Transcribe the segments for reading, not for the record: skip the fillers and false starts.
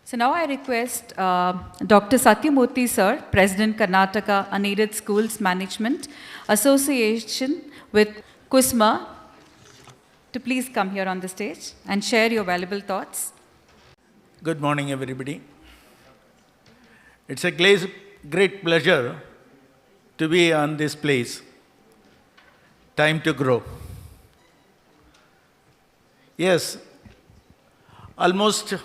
So now I request Dr. Sathya Murthy, sir, President Karnataka Unaided Schools Management Association with KUSMA, to please come here on the stage and share your valuable thoughts. Good morning, everybody. It's a great pleasure to be on this place. Time to grow. Yes, almost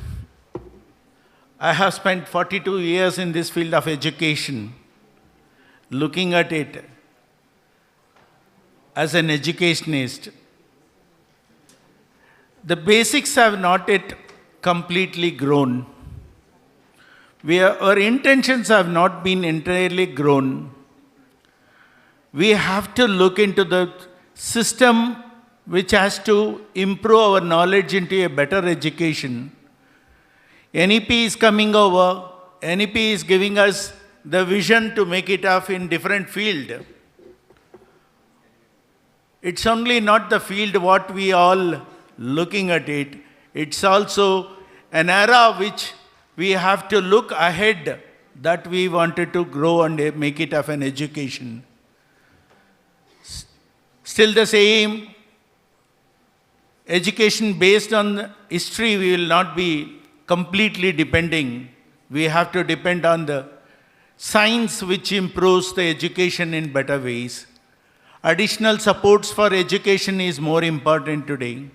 I have spent 42 years in this field of education, looking at it as an educationist. The basics have not yet completely grown. Our intentions have not been entirely grown. We have to look into the system which has to improve our knowledge into a better education. NEP is coming over. NEP is giving us the vision to make it up in different field. It's only not the field what we all looking at it. It's also an era which we have to look ahead, that we wanted to grow and make it of an education. Still the same, education based on history, we will not be completely depending. We have to depend on the science which improves the education in better ways. Additional supports for education is more important today.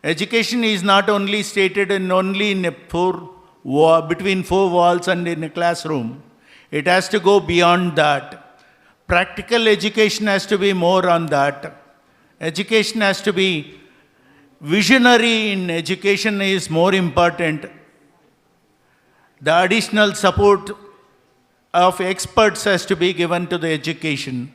Education is not only stated in between four walls and in a classroom. It has to go beyond that. Practical education has to be more on that. Education has to be visionary. In education is more important. The additional support of experts has to be given to the education.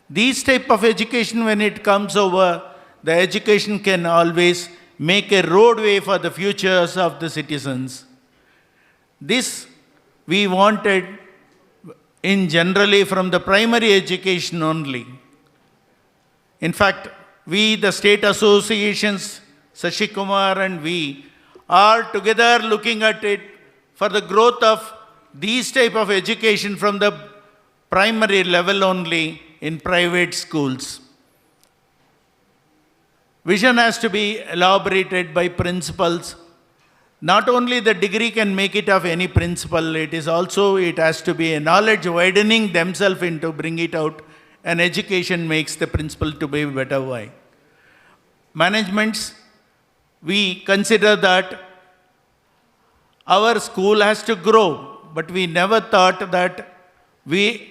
These type of education, when it comes over, the education can always make a roadway for the futures of the citizens. This we wanted in generally from the primary education only. In fact, we, the state associations, 𝗙cie Kumar and we, are together looking at it for the growth of these type of education from the primary level only in private schools. Vision has to be elaborated by principals. Not only the degree can make it of any principal, it has to be a knowledge widening themselves into bring it out, and education makes the principal to be better way. Managements, we consider that our school has to grow, but we never thought that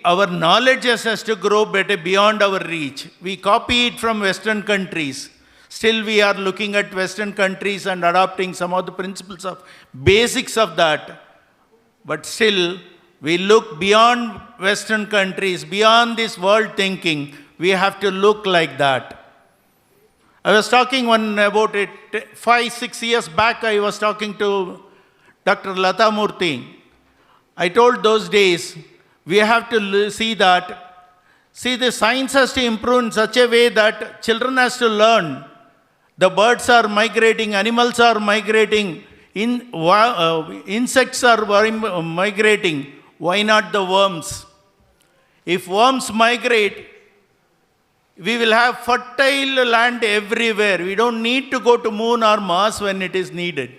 our knowledge has to grow better beyond our reach. We copy it from Western countries. Still we are looking at Western countries and adopting some of the principles of basics of that. But still, we look beyond Western countries, beyond this world thinking. We have to look like that. I was talking about it 5-6 years back. I was talking to Dr. Sathya Murthy. I told those days, we have to see the science has to improve in such a way that children has to learn. The birds are migrating, animals are migrating, insects are migrating. Why not the worms? If worms migrate, we will have fertile land everywhere. We don't need to go to moon or Mars when it is needed.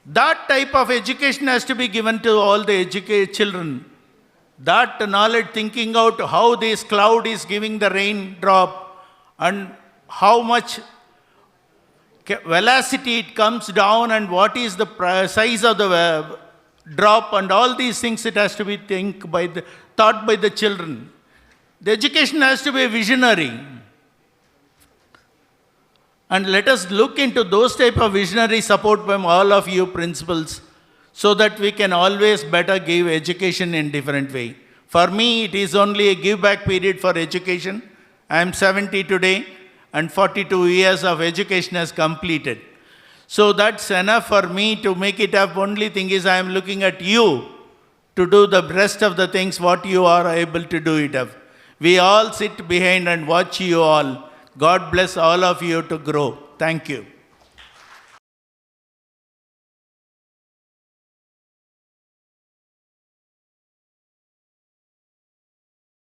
That type of education has to be given to all the educated children. That knowledge, thinking out how this cloud is giving the raindrop and how much velocity it comes down and what is the size of the drop, and all these things, it has to be thought by the children. The education has to be visionary. And let us look into those type of visionary support from all of you principals, so that we can always better give education in different way. For me, it is only a give back period for education. I am 70 today and 42 years of education has completed. So that's enough for me to make it up. Only thing is I am looking at you to do the rest of the things what you are able to do it up. We all sit behind and watch you all. God bless all of you to grow. Thank you.